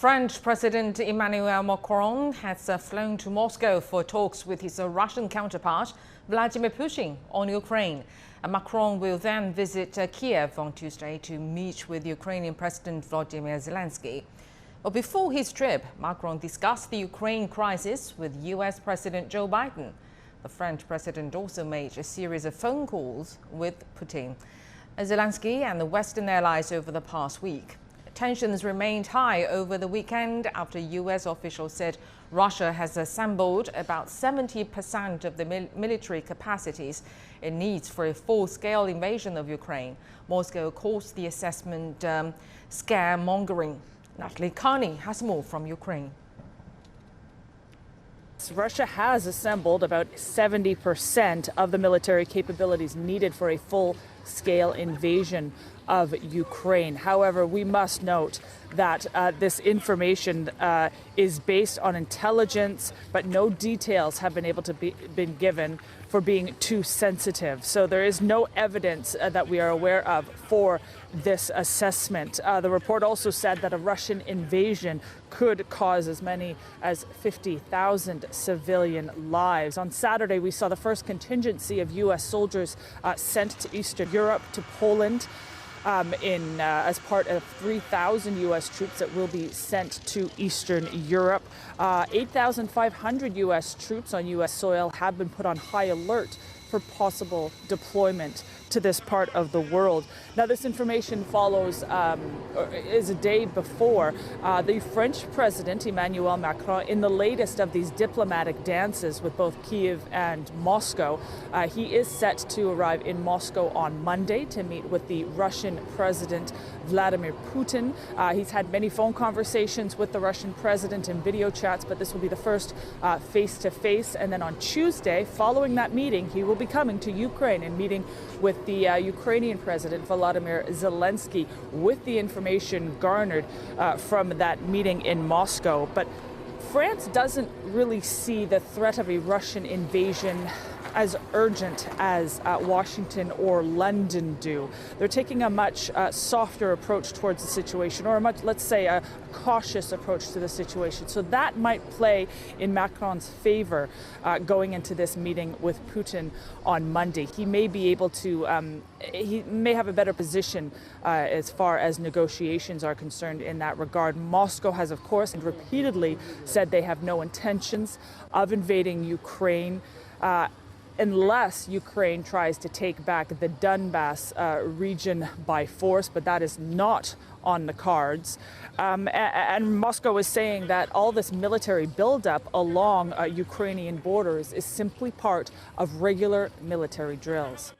French President Emmanuel Macron has flown to Moscow for talks with his Russian counterpart, Vladimir Putin, on Ukraine. Macron will then visit Kiev on Tuesday to meet with Ukrainian President Volodymyr Zelensky. But before his trip, Macron discussed the Ukraine crisis with US President Joe Biden. The French president also made a series of phone calls with Putin, Zelensky and the Western allies over the past week. Tensions remained high over the weekend after US officials said Russia has assembled about 70% of the military capacities it needs for a full-scale invasion of Ukraine. Moscow calls the assessment scaremongering. Natalie Carney has more from Ukraine. Russia has assembled about 70% of the military capabilities needed for a full-scale invasion of Ukraine. However, we must note that this information is based on intelligence, but no details have been able to been given for being too sensitive. So there is no evidence that we are aware of for this assessment. The report also said that a Russian invasion could cause as many as 50,000 civilian lives. On Saturday, we saw the first contingency of U.S. soldiers sent to Eastern Europe, to Poland, as part of 3,000 U.S. troops that will be sent to Eastern Europe. 8,500 U.S. troops on U.S. soil have been put on high alert for possible deployment to this part of the world. Now, this information follows, is a day before the French President Emmanuel Macron, in the latest of these diplomatic dances with both Kiev and Moscow. He is set to arrive in Moscow on Monday to meet with the Russian President Vladimir Putin. He's had many phone conversations with the Russian president and video chats, but this will be the first face-to-face. And then on Tuesday, following that meeting, he will be coming to Ukraine and meeting with the Ukrainian President Volodymyr Zelensky, with the information garnered from that meeting in Moscow. But France doesn't really see the threat of a Russian invasion as urgent as Washington or London do. They're taking a much softer approach towards the situation, or a much, let's say, a cautious approach to the situation. So that might play in Macron's favor going into this meeting with Putin on Monday. He may be able to, he may have a better position as far as negotiations are concerned in that regard. Moscow has, of course, repeatedly said they have no intentions of invading Ukraine, unless Ukraine tries to take back the Donbass region by force, but that is not on the cards. And Moscow is saying that all this military buildup along Ukrainian borders is simply part of regular military drills.